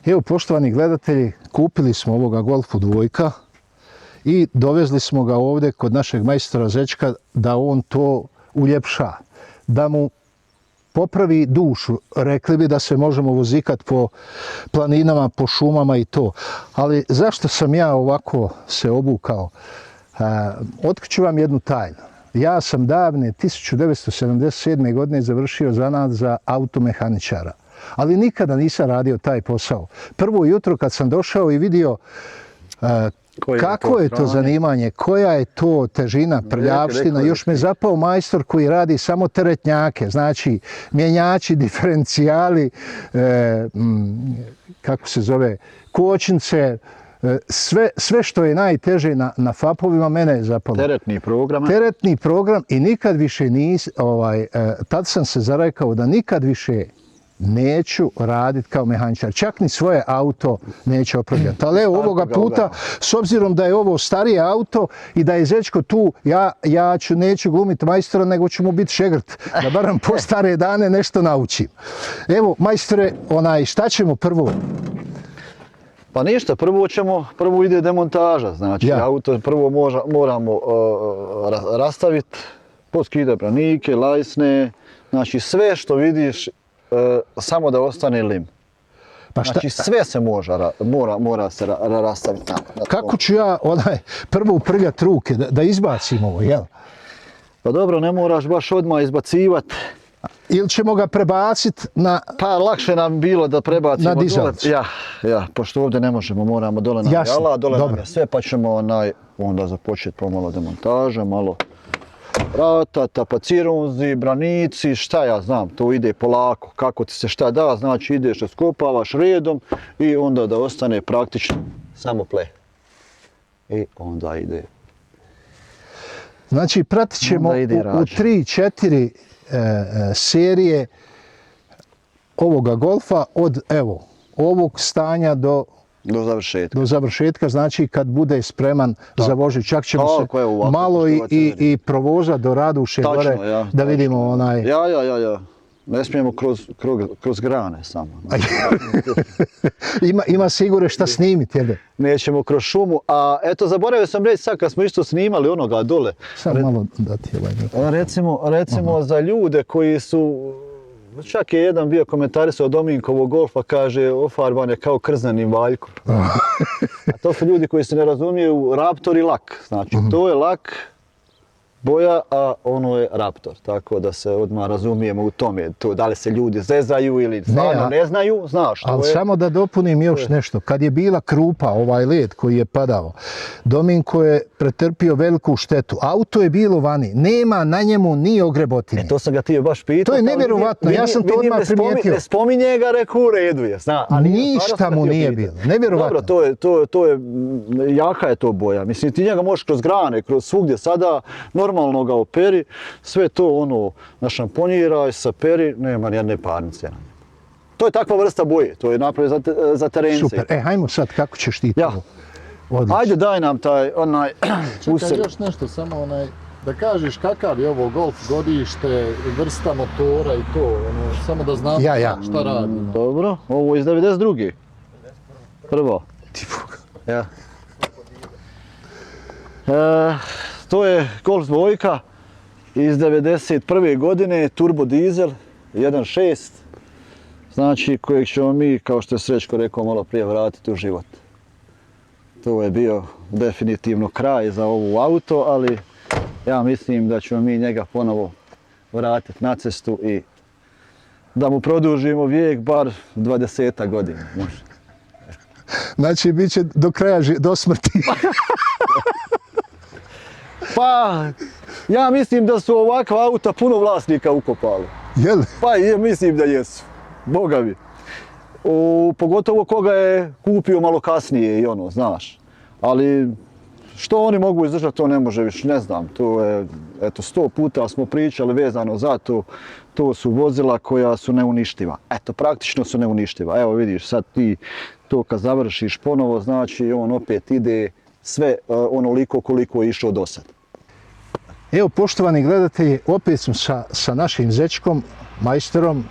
Evo, poštovani gledatelji, kupili smo ovoga Golfa dvojka i dovezli smo ga ovdje kod našeg majstora Zečka da on to uljepša, da mu popravi dušu. Rekli bi da se možemo vozikat po planinama, po šumama i to. Ali zašto sam ja ovako se obukao? Otkriću vam jednu tajnu. Ja sam davne 1977. godine završio zanat za automehaničara. Ali nikada nisam radio taj posao. Prvo jutro kad sam došao i vidio kako je to zanimanje, koja je to težina, prljavština, još me zapao majstor koji radi samo teretnjake, znači mjenjači, diferencijali, kako se zove, kočnice, sve što je najteže na FAP-ovima mene je zapalo. Teretni program i nikad više tad sam se zarekao da nikad više neću raditi kao mehaničar. Čak ni svoje auto neću opravljati. Ali evo ovoga puta, s obzirom da je ovo starije auto i da je Zečko tu, ja neću glumiti majstora, nego ću mu biti šegrt. Da barem po stare dane nešto naučim. Evo, majstore, šta ćemo prvo? Pa ništa, prvo ide demontaža. Znači, auto prvo moramo rastaviti, poskidati branike, lajsne, znači sve što vidiš, samo da ostane lim. Znači sve se mora se rastaviti. Kako ću ja prvo uprljati ruke, da izbacim ovo, jel? Pa dobro, ne moraš baš odmah izbacivati. Ili ćemo ga prebaciti na... Pa lakše nam bilo da prebacimo na dizalicu. Ja, pošto ovdje ne možemo, moramo dole na jala, dole nam je sve, pa ćemo onda započeti pomalo demontaža, malo vrata, tapacirunzi, branici, šta ja znam, to ide polako, kako ti se šta da, znači ideš, skopavaš redom i onda da ostane praktično samo pleh. I onda ide. Znači pratit ćemo u 3-4 serije ovoga Golfa od ovog stanja do završetka, znači kad bude spreman za vožnju. Čak ćemo se malo i provozati do Raduše gore da vidimo Ja. Ne smijemo kroz grane samo. Ima sigurno šta snimiti, jel? Nećemo kroz šumu, a eto zaboravio sam reći sad kad smo isto snimali onoga dole. Sad malo dati Recimo za ljude koji su, čak je jedan bio komentarisao od Dominkovog Golfa, kaže ofarban je kao krzneni valjko. A to su ljudi koji se ne razumiju Raptor i lak. Znači to je lak, boja, a ono je Raptor, tako da se odmah razumijemo u tome. Da li se ljudi zezaju ili stvarno ne znaju, znaš. Ali samo da dopunim još nešto. Kad je bila krupa, ovaj led koji je padao, Dominko je pretrpio veliku štetu. Auto je bilo vani, nema na njemu ni ogrebotine. To sam ga ti baš pitao. To je nevjerovatno, ja sam to odmah primijetio. Ne spominje ga, reku u redu je. Ništa mu nije bilo, nevjerovatno. Dobro, to je, jaka je to boja. Mislim, ti njega možeš kroz grane, kroz svugdje sada, normalno ga operi, sve to našamponiraj, saperi, nema nijedne parnice. To je takva vrsta boje, to je napravio za terence. Super, hajmo sad, kako ćeš ti to odlično? Ajde, daj nam taj Čekaj, još nešto, samo da kažeš kakav je ovo Golf godište, vrsta motora i to, samo da znamo šta radi. Dobro, ovo iz 92. Prvo. Ja. To je Golf dvojka iz 91. godine, turbo dizel, 1.6, znači kojeg ćemo mi, kao što je Srećko rekao, malo prije vratiti u život. To je bio definitivno kraj za ovu auto, ali ja mislim da ćemo mi njega ponovo vratiti na cestu i da mu produžimo vijek bar 20 godina. Znači, bit će do kraja, do smrti. Pa, ja mislim da su ovakva auta puno vlasnika ukopali. Jel? Pa, mislim da jesu. Boga mi. Pogotovo koga je kupio malo kasnije i znaš. Ali, što oni mogu izdržati, to ne može više, ne znam. To je, 100 puta smo pričali vezano za to. To su vozila koja su neuništiva. Praktično su neuništiva. Evo vidiš, sad ti to kad završiš ponovo, znači on opet ide sve onoliko koliko je išao do sad. Evo, poštovani gledatelji, opet sam sa našim Zečkom, majstorom,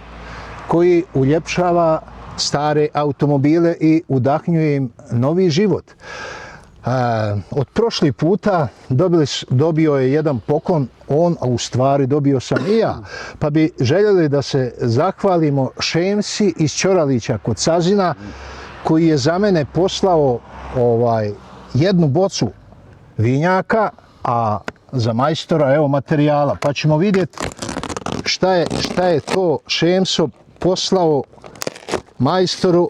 koji uljepšava stare automobile i udahnjuje im novi život. Od prošli puta dobio je jedan poklon on, a u stvari dobio sam i ja. Pa bi željeli da se zahvalimo Šemsi iz Ćoralića kod Sazina, koji je za mene poslao jednu bocu vinjaka, a za majstora evo materijala. Pa ćemo vidjeti šta je to Šemso poslao majstoru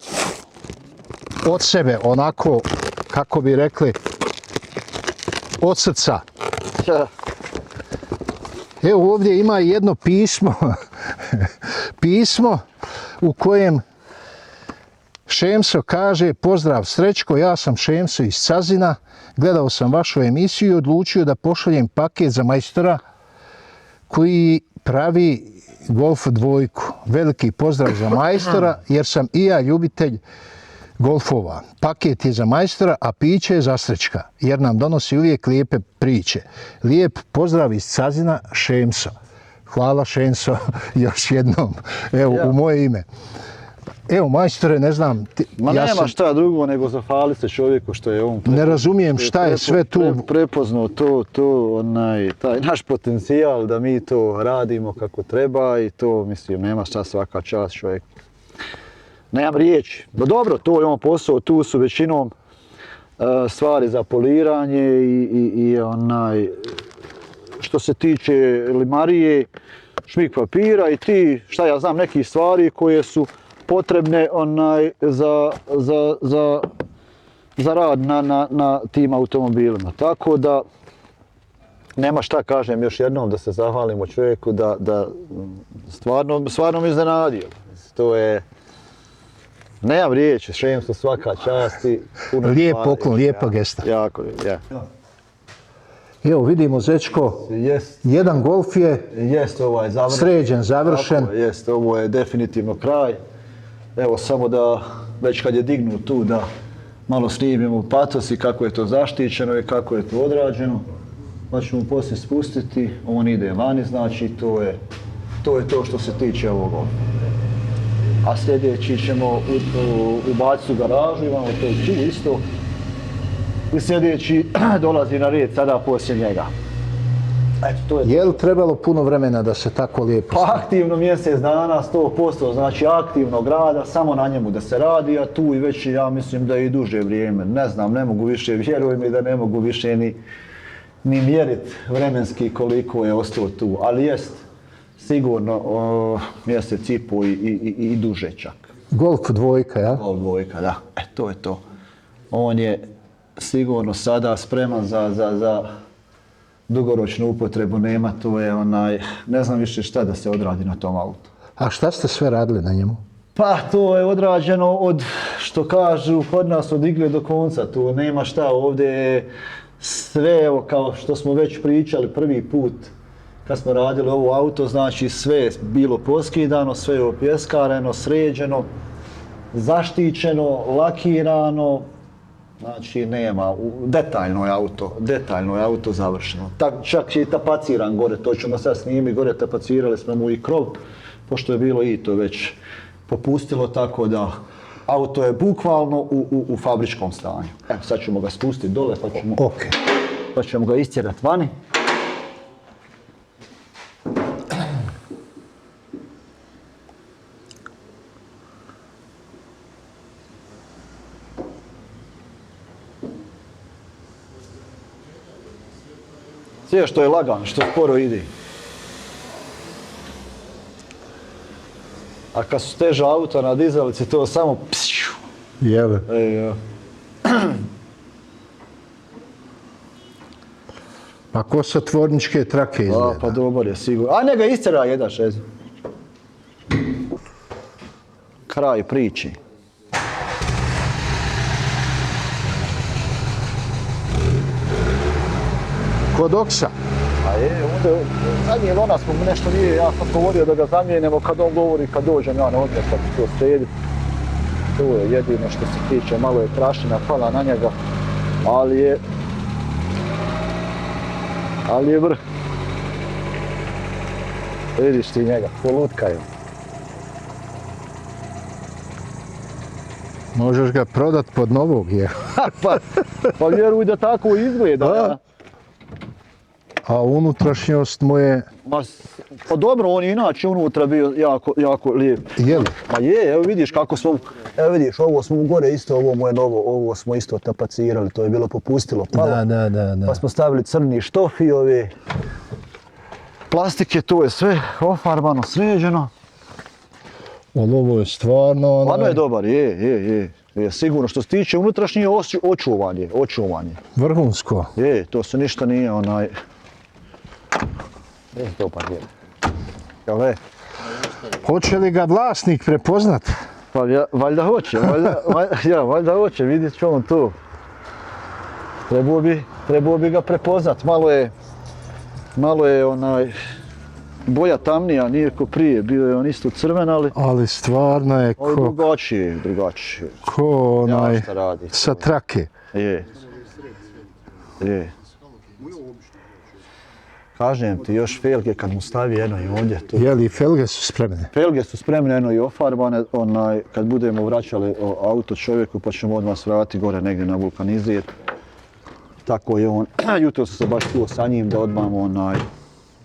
od sebe, onako, kako bi rekli, od srca. Evo ovdje ima jedno pismo, pismo u kojem Šemso kaže: pozdrav Srećko, ja sam Šemso iz Sazina, gledao sam vašu emisiju i odlučio da pošaljem paket za majstora koji pravi Golf dvojku. Veliki pozdrav za majstora jer sam i ja ljubitelj golfova. Paket je za majstora, a piće je za Srećka jer nam donosi uvijek lijepe priče. Lijep pozdrav iz Sazina, Šemso. Hvala Šemso još jednom, evo u moje ime. Evo majstore, ne znam... nema šta drugo nego zahvaliti se čovjeku što je on... Ne razumijem šta je sve tu... Prepoznao taj naš potencijal da mi to radimo kako treba i to, mislim, nema šta, svaka čast čovjek. Nemam riječi. No dobro, to je on posao, tu su većinom stvari za poliranje i što se tiče limarije, šmik papira i ti, šta ja znam, nekih stvari koje su potrebne za rad na tim automobilima. Tako da nema šta, kažem još jednom, da se zahvalimo čovjeku da stvarno me iznenadio. To je, nemam riječi, Šemso, svaka čast i puno lijep poklon, lijepa gesta. Jako, ja. Evo vidimo, Zečko, jedan golf je sređen, završen. Jest, ovo je definitivno kraj. Evo samo da, već kad je dignut tu, da malo snimimo patos i kako je to zaštićeno i kako je to odrađeno. Pa ćemo poslije spustiti, on ide vani, znači to je to što se tiče ovog golfa. A sljedeći ćemo ubaciti u garažu, imamo to tu isto. I sljedeći dolazi na red sada poslije njega. Je li trebalo puno vremena da se tako lijepo... Pa aktivno mjesec dana, 100%, znači aktivnog rada, samo na njemu da se radi, a tu i već ja mislim da je i duže vrijeme. Ne znam, ne mogu više, vjeruj mi da ne mogu više ni mjeriti vremenski koliko je ostalo tu, ali jest sigurno mjesec i po i duže čak. Golf dvojka, ja? Golf dvojka, da. To je to. On je sigurno sada spreman za dugoročnu upotrebu, nema, to je ne znam više šta da se odradi na tom autu. A šta ste sve radili na njemu? Pa to je odrađeno od, što kažu kod nas, od igle do konca, tu nema šta, ovdje je sve, evo kao što smo već pričali prvi put kad smo radili ovo auto, znači sve je bilo poskidano, sve je opjeskareno, sređeno, zaštićeno, lakirano, znači nema, detaljno je auto završeno. Čak je i tapaciran gore, to ćemo sad snimiti, gore tapacirali smo mu i krov, pošto je bilo i to već popustilo, tako da auto je bukvalno u fabričkom stanju. Evo, sad ćemo ga spustiti dole pa ćemo ga istjerati vani. Sve što je lagano, što sporo ide. A kad su teža auta na dizalici, to samo psiu. Jele. Pa ko sa tvorničke trake izgleda? Pa dobar je, sigurno. A ne ga istjera jedan šezi. Kraj priči. Kod oksa? A je, onda zadnji lona smo nešto nije, ja sam govorio da ga zamijenimo kad on govori, kad dođem ja na odmah kad ću to srediti. To je jedino što se tiče, malo je prašina pala na njega, ali je vrh. Vidiš ti njega, polutkaju. Možeš ga prodat pod novog, je. Pa vjeruj da tako izgleda. Da. A unutrašnjost mu je, Pa dobro, on je inače unutra bio jako lijep. je li? Pa je, evo vidiš kako smo, evo vidiš, ovo smo gore isto, ovo mu je novo, ovo smo isto tapacirali, to je bilo popustilo malo. Da. Pa smo stavili crni štof i ove plastike, to je sve ofarbano, sređeno. Ovo je stvarno... Stvarno je dobar, je. Sigurno, što se tiče unutrašnje očuvanje. Vrhunsko. To se ništa nije onaj... to pa je. Jel? Hoće li ga vlasnik prepoznat? Pa valjda hoće, valjda hoće, vidjet će on to. Trebao bi ga prepoznat, malo je onaj boja tamnija, nije ko prije, bio je on isto crven, Ali stvarno je ali ko drugačije. onaj Ja šta radi. sa trake. Je. Kažem ti, još felge kad mu stavi jedno i ovdje. Je li felge su spremne? Felge su spremne, jedno i ofarbane, kad budemo vraćali auto čovjeku pa ćemo odmah vratiti gore negdje na vulkanizir. Tako je on, jutro sam se baš čuo sa njim da odmah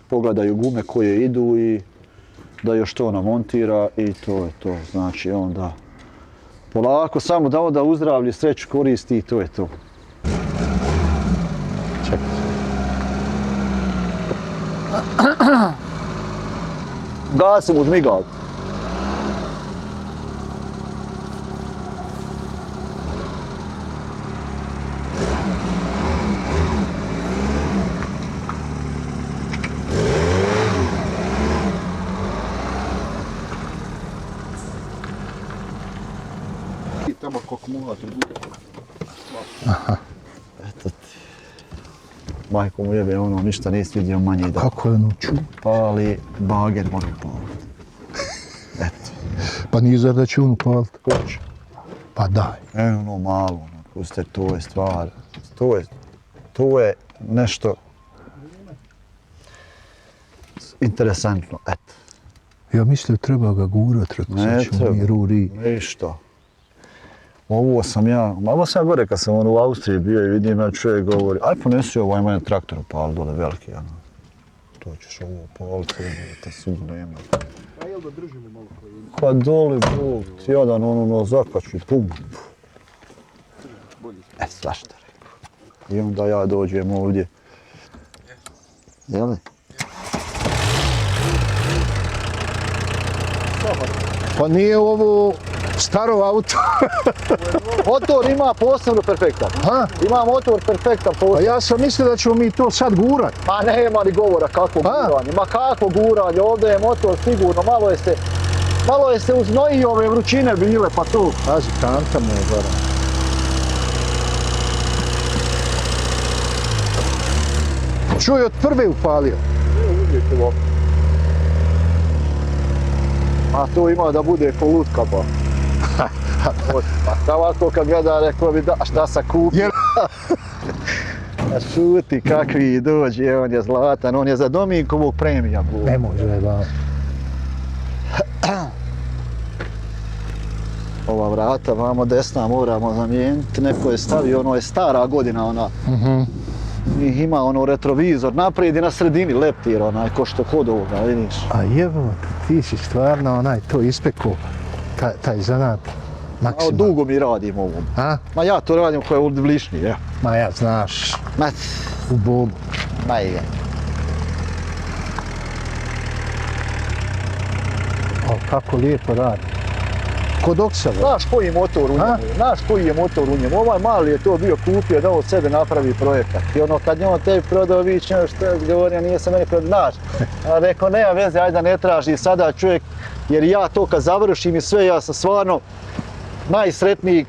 pogledaju gume koje idu i da još to namontira i to je to. Znači onda polako samo da uzdravlje, sreću koristi i to je to. Čekaj. Gasim uz migal. Tamo akumulator bude. Eto ti. Majko mu jebe, ništa nisi vidio manje da Kako je ono ču? pali, bager mora upaliti. Eto. Pa nije zar da će on upalit? Hoće. Pa daj. Malo, puste, to je stvar. To je nešto interesantno, eto. Ja mislio treba ga gurat, rekao Ne sad ćemo mi ruri. Ništa. Ovo sam ja gore kad sam u Austriji bio i vidim ja čovjek govori, aj ponesi ovo, ima jedan traktor upali dole veliki, to ćeš ovo upaliti, te sigurno ima. A jel da držimo malo koji? Pa dole, bro, jedan zakaču, pum. Svašta rekao. I onda ja dođem ovdje. Jeli? Pa nije ovo staro auto. Motor ima posebno perfektan. Ha? Ima motor perfektan Pa posebno. ja sam mislio da ćemo mi to sad gurat. Ma nema ni govora kakvo guranje. Ma kakvo guranje, ovdje je motor sigurno, malo je se uznojio ove vrućine bile pa tu. Pazi, kanta mu je gore. Čuj, od prve upalio. A to ima da bude ko lutka pa. Pa ovako kad gleda rekao bi da šta sam kupio. A šuti kakvi dođe, on je zlatan, on je za Dominkovog premija. Ne može da. Ova vrata vamo desna moramo zamijeniti, neko je stavio, ono je stara godina ona. Ima retrovizor naprijed i na sredini leptir ko što kod ovoga, vidiš. A jebo, ti si stvarno to ispekao, taj zanat. Maksimalno. Dugo mi radim ovom. A? Ma ja to radim koja je u Vlišni, ja. Ma ja, znaš, Ma, u Bogu. ma je. O, kako lijepo radi. Kod Oksela. Znaš koji je motor u njemu? Ovaj mali je to bio kupio da od sebe napravi projekat. I kad je on tebi prodao, vi će što je govorio, nije se meni prodao, znaš. A rekao, nema veze, ajde da ne traži sada čovjek, jer ja to kad završim i sve, ja sam stvarno najsretniji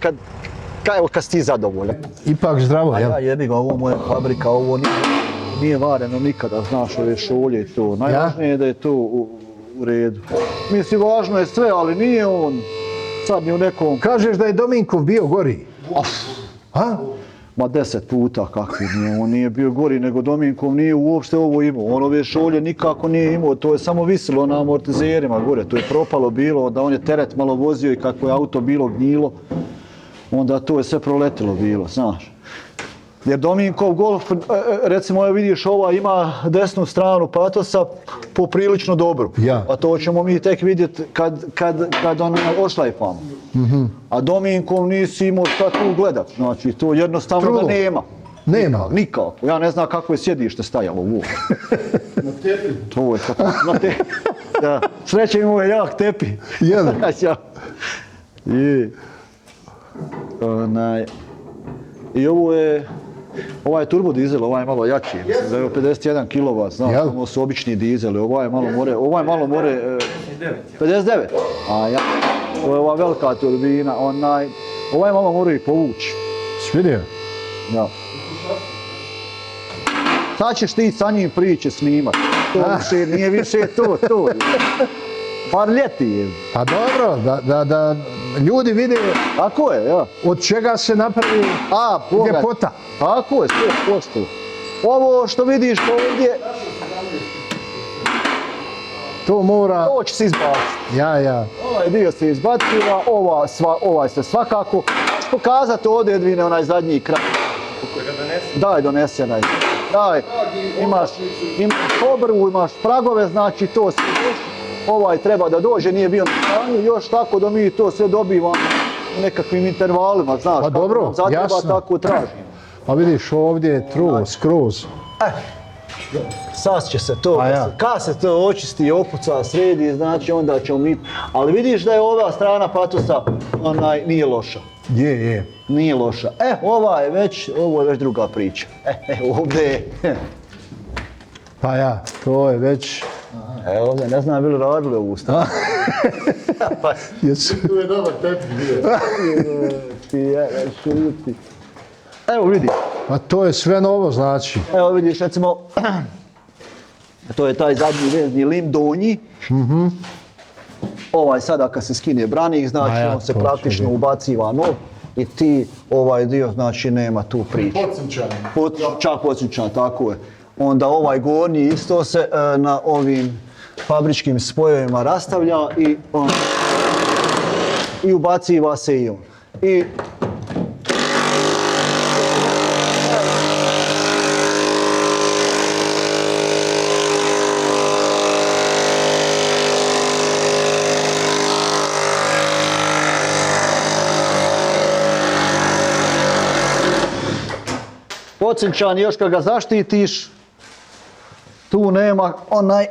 kad si ti zadovoljan. Ipak zdravo, jel? Ja jebi ga, ovo moja fabrika, ovo nije vareno nikada, znaš, ove šolje i to. Najvažnije je da je to u redu. Mislim, važno je sve, ali nije on sad ni u nekom... Kažeš da je Dominkov bio gori? A? Ma 10 puta kakvi nije, on nije bio gori nego Dominkov nije uopšte ovo imao. On ove šolje nikako nije imao, to je samo visilo na amortizerima gore, to je propalo bilo, da on je teret malo vozio i kako je auto bilo gnjilo. onda to je sve proletilo bilo, znaš. Jer Dominkov golf, recimo vidiš ova ima desnu stranu patosa poprilično dobru. Ja. A to ćemo mi tek vidjeti kad on ošlajfamo. A Dominkov nisi imao šta tu gledat. Znači to jednostavno Trulo. ga nema. Nema. Nikako. Ja ne znam kako je sjedište stajalo u Na tepi. to je kako na te. Da. Sreće imao je jak tepi. Jel? Ja. I ovo je ovaj turbo dizel, ovaj je malo jači, mislim da je 51 kW, znaš, Jel? ono su obični dizeli, ovaj je malo more, 59? A ja, ovo je ova velika turbina, ovaj malo more i povući. Svidio? Ja. Sad ćeš ti sa njim priče snimat, to više, nije više to. Par ljeti je. Pa dobro, da ljudi vide Tako je, ja. od čega se napravi Boga. ljepota. Tako je, 100%. Ovo što vidiš ovdje, To mora... to će se izbaciti. Ja. Ovaj dio se izbaciva, ovaj se svakako. Ćeš pokazati ovdje, Edvine, onaj zadnji kraj. Daj, donesi onaj. Daj, imaš obrvu, imaš pragove, znači to sve ovaj treba da dođe, nije bio na stanju, još tako da mi to sve dobivamo u nekakvim intervalima, znaš, Pa dobro, kako nam zatreba, jasno. tako tražimo. Pa vidiš ovdje je truo, skroz. Sad će se to, A ja. kad se to očisti, opuca, sredi, znači onda ćemo mi... Ali vidiš da je ova strana patosa, nije loša. Je. Nije loša. Ovo je već druga priča. Ovdje je... Pa ja, to je već... Ovdje, ne znam, bili radili ovu stranu. Jesu. Tu je dobar tepi bio. Evo vidi. Pa to je sve novo znači. Evo vidiš, recimo, to je taj zadnji vezni lim donji. Ovaj sada kad se skine branik, znači A ja, on se to praktično će ubaciva nov i ti ovaj dio, znači nema tu priče. Podsunčan. Čak podsunčan, tako je. Onda ovaj gornji isto se na ovim fabričkim spojevima rastavlja i ubaciva se i on. I podsunčan, još kad ga zaštitiš, tu nema onaj...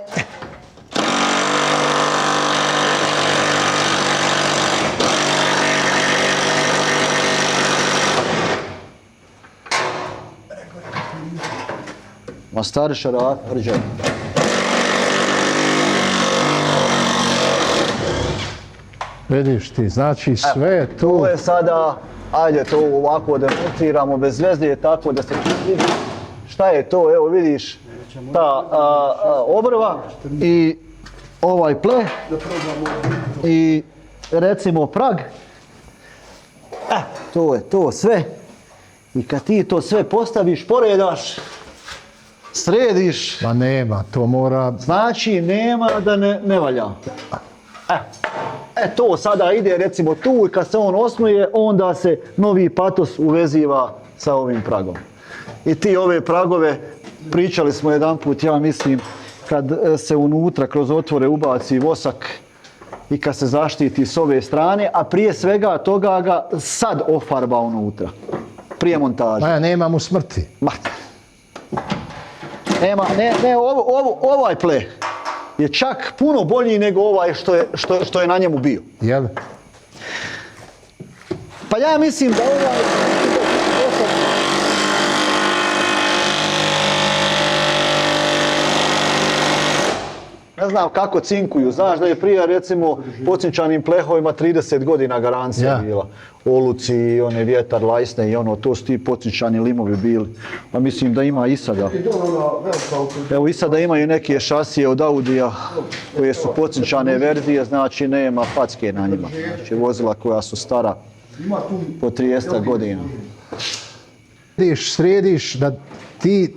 Ma stari šarak, rđaj. Vidiš ti, znači sve je tu. To je sada, ajde to ovako demonstriramo bez veze, tako da se vidi šta je to, evo vidiš ta obrva i ovaj ple i recimo prag. To je to sve i kad ti to sve postaviš, poredaš, središ, Ma nema, to mora... znači nema da ne valja. To sada ide recimo tu i kad se on osnuje, onda se novi patos uveziva sa ovim pragom. I ti ove pragove, pričali smo jedanput, ja mislim, kad se unutra kroz otvore ubaci vosak i kad se zaštiti s ove strane, a prije svega toga ga sad ofarba unutra, prije montaže. Ma ja, nema mu smrti. Ma. Nema, ovaj ple je čak puno bolji nego ovaj što je na njemu bio. Jel? Pa ja mislim da ovaj... Ne znam kako cinkuju, znaš da je prije recimo podsunčanim plehovima 30 godina garancija bila. Oluci, one vjetar, lajsne i ono, to su ti podsunčani limovi bili. Pa mislim da ima i sada. Evo i sada imaju neke šasije od Audija koje su podsunčane verzije, znači nema packe na njima. Znači vozila koja su stara po 30 godina. Vidiš, središ da ti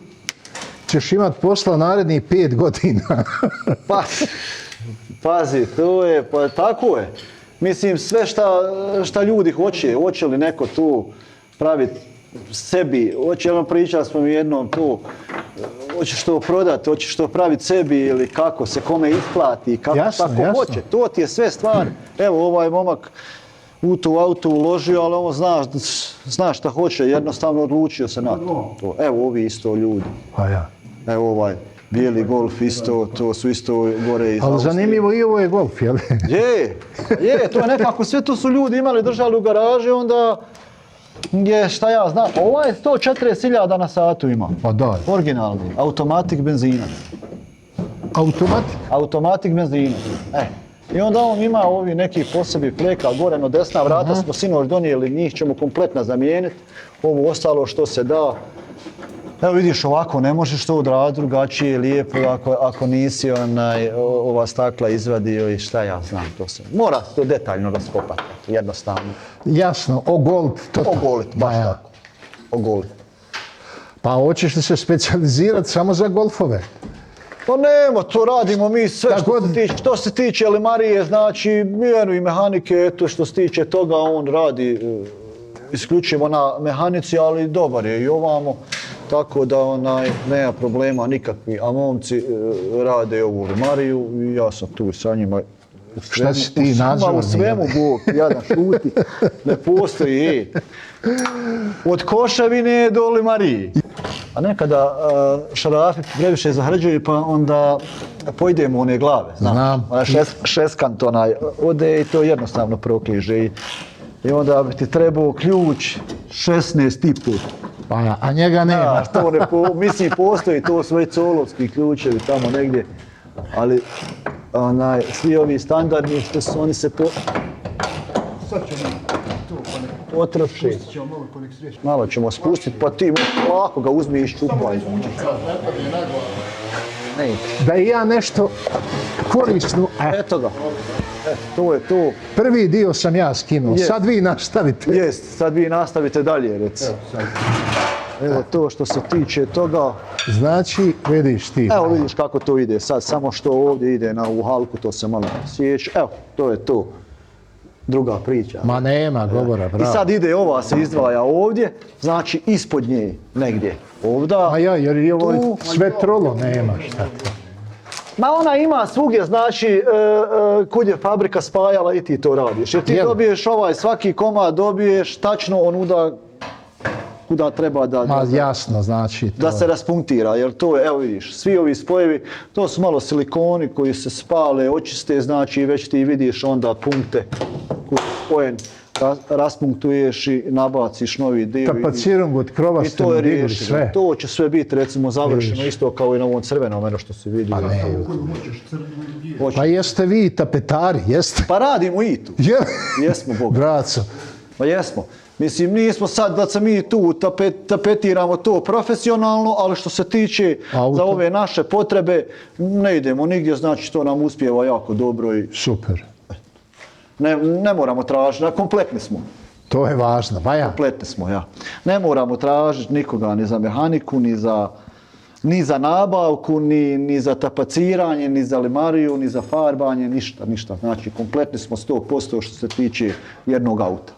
ćeš imat posla narednih 5 godina. Pa, pazi, to je, pa tako je. Mislim, sve šta ljudi hoće li neko tu praviti sebi, pričali smo mi jednom tu, hoćeš to prodati, hoćeš to praviti sebi ili kako se kome isplati, kako hoće, to ti je sve stvar. Evo ovaj momak u tu auto uložio, ali on zna šta hoće, jednostavno odlučio se na to. Evo ovi isto ljudi. Pa ja. Evo ovaj bijeli Golf isto, to su isto gore iz Ali Austrije. zanimljivo i ovo je Golf, jel? Je, to je nekako, sve to su ljudi imali, držali u garaži, onda je, šta ja znam, ovaj 140.000 na satu ima. Pa da. Originalni, automatik benzina. Automatik benzina. I onda on ima ovi neki posebi fleka gore, no desna vrata smo sinoć donijeli, njih ćemo kompletno zamijeniti. Ovo ostalo što se da. Evo vidiš ovako, ne možeš to odraditi drugačije, lijepo, ako nisi ova stakla izvadio i šta ja znam, to se mora to detaljno raskopati, jednostavno. Jasno, ogolit. Ogolit, baš tako. Ogolit. Pa hoćeš li se specijalizirati samo za golfove? Pa nema, to radimo mi sve što se tiče Limarije, znači i mehanike, eto što se tiče toga on radi isključivo na mehanici, ali dobar je i ovamo, tako da nema problema nikakvi, a momci rade ovu Limariju i ja sam tu sa njima. Šta si ti nadzorni? U svemu Bog, jadan šuti, ne postoji, od Košavine do Limarije. A nekada šarafi previše zahrđuju pa onda pojdemo one glave. Znam. Šeskant ode i to jednostavno prokliže. I onda bi ti trebao ključ 16,5. Pa, a njega nema. Mislim, postoji to svoji colovski ključevi tamo negdje, ali svi ovi standardni, oni se potroši. Malo ćemo spustiti, pa ti lako ga uzmi i ščupaj. Da i ja nešto korisno. Eto ga. To je to. Prvi dio sam ja skinuo, sad vi nastavite. Jest, sad vi nastavite dalje, reci. Evo to što se tiče toga. Znači, vidiš ti. Evo vidiš kako to ide sad, samo što ovdje ide u halku, to se malo sjeći. Evo, to je to. Druga priča. Ma nema govora, bravo. I sad ide ova se izdvaja ovdje, znači ispod nje negdje. Ovda. A ja, jer je ovo sve trolo, nema šta. Ma ona ima svugdje, znači, kud je fabrika spajala i ti to radiš. Jer ti dobiješ svaki komad dobiješ tačno onuda kuda treba Ma jasno, znači. Da se raspunktira, jer to je, evo vidiš, svi ovi spojevi, to su malo silikoni koji se spale, očiste, znači već ti vidiš onda punkte koji spojen, raspunktuješ i nabaciš novi dio. Tapacirung od krova ste mu digli sve. To će sve biti recimo završeno isto kao i na ovom crvenom, ono što si vidio. Pa jeste vi tapetari, jeste? Pa radimo i tu. Jesmo, Boga. Braco. Pa jesmo. Mislim, nismo sad da se mi tu tapetiramo to profesionalno, ali što se tiče za ove naše potrebe, ne idemo nigdje, znači to nam uspijeva jako dobro i... Super. Ne moramo tražiti, kompletni smo. To je važno, ba ja. Kompletni smo, ja. Ne moramo tražiti nikoga ni za mehaniku, ni za nabavku, ni za tapaciranje, ni za limariju, ni za farbanje, ništa. Znači, kompletni smo 100% što se tiče jednog auta.